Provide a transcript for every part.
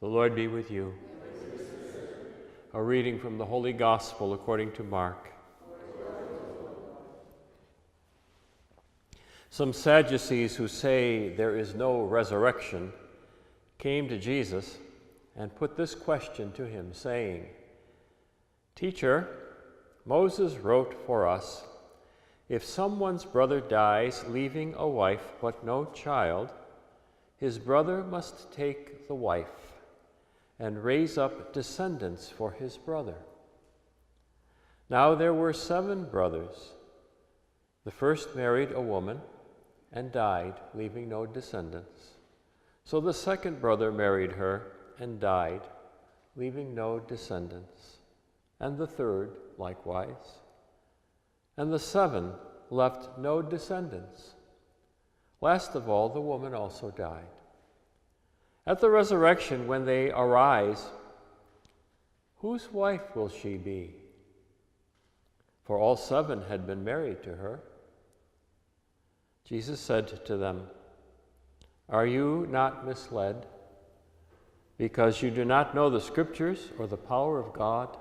The Lord be with you. A reading from the Holy Gospel according to Mark. Some Sadducees who say there is no resurrection came to Jesus and put this question to him, saying, "Teacher, Moses wrote for us, if someone's brother dies leaving a wife but no child, his brother must take the wife and raise up descendants for his brother. Now there were 7 brothers. The first married a woman and died, leaving no descendants. So the second brother married her and died, leaving no descendants. And the third likewise. And the 7 left no descendants. Last of all, the woman also died. At the resurrection, when they arise, whose wife will she be? For all 7 had been married to her." Jesus said to them, "Are you not misled, because you do not know the Scriptures or the power of God?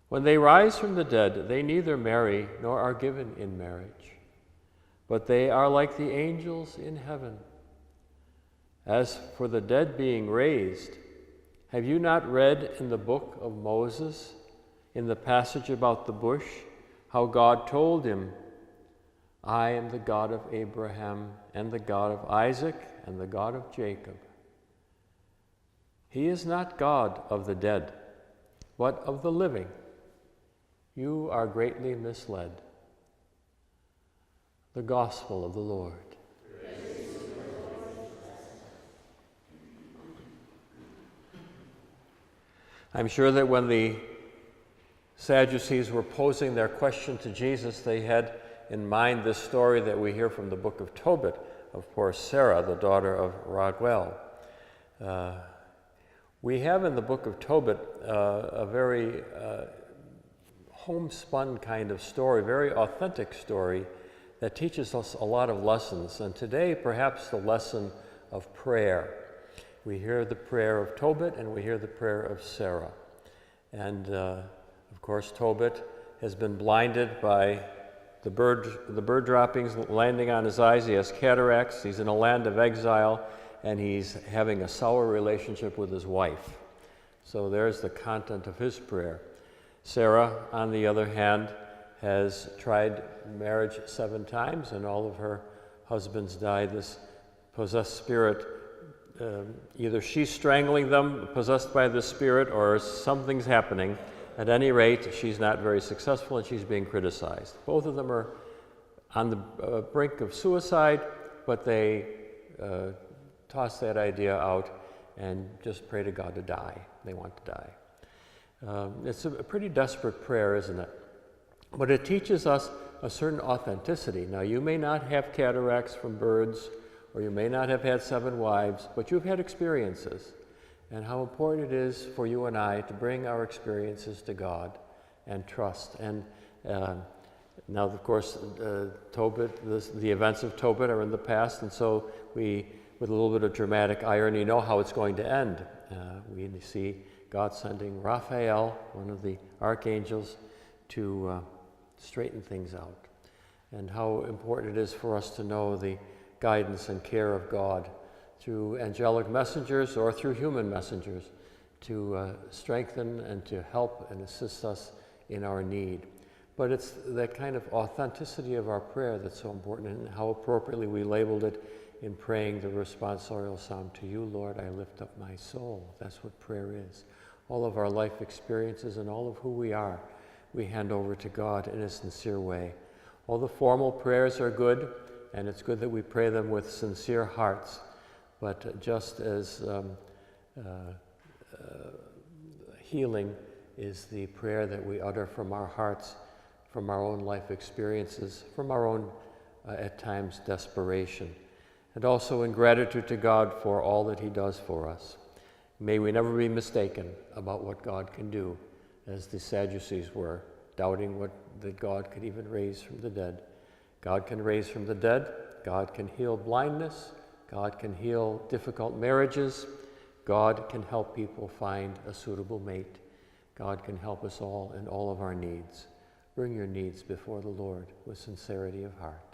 When they rise from the dead, they neither marry nor are given in marriage, but they are like the angels in heaven. As for the dead being raised, have you not read in the book of Moses, in the passage about the bush, how God told him, 'I am the God of Abraham and the God of Isaac and the God of Jacob'? He is not God of the dead, but of the living. You are greatly misled." The Gospel of the Lord. I'm sure that when the Sadducees were posing their question to Jesus, they had in mind this story that we hear from the book of Tobit of poor Sarah, the daughter of Raguel. We have in the book of Tobit a very homespun kind of story, very authentic story that teaches us a lot of lessons. And today, perhaps the lesson of prayer. We hear the prayer of Tobit and we hear the prayer of Sarah. And of course, Tobit has been blinded by the bird droppings landing on his eyes. He has cataracts. He's in a land of exile, and he's having a sour relationship with his wife. So there's the content of his prayer. Sarah, on the other hand, has tried marriage 7 times, and all of her husbands died. This possessed spirit, either she's strangling them, possessed by the spirit, or something's happening. At any rate, she's not very successful, and she's being criticized. Both of them are on the brink of suicide, but they toss that idea out and just pray to God to die. They want to die. It's a pretty desperate prayer, isn't it? But it teaches us a certain authenticity. Now, you may not have cataracts from birds, or you may not have had 7 wives, but you've had experiences. And how important it is for you and I to bring our experiences to God and trust. And now, of course, Tobit, the events of Tobit are in the past, and so we, with a little bit of dramatic irony, know how it's going to end. We see God sending Raphael, one of the archangels, to straighten things out. And how important it is for us to know the guidance and care of God through angelic messengers or through human messengers to strengthen and to help and assist us in our need. But it's that kind of authenticity of our prayer that's so important, and how appropriately we labeled it in praying the responsorial psalm, "To you, Lord, I lift up my soul." That's what prayer is. All of our life experiences and all of who we are, we hand over to God in a sincere way. All the formal prayers are good, and it's good that we pray them with sincere hearts. But just as healing is the prayer that we utter from our hearts, from our own life experiences, from our own, at times, desperation, and also in gratitude to God for all that He does for us. May we never be mistaken about what God can do, as the Sadducees were, doubting that God could even raise from the dead. God can raise from the dead. God can heal blindness. God can heal difficult marriages. God can help people find a suitable mate. God can help us all in all of our needs. Bring your needs before the Lord with sincerity of heart.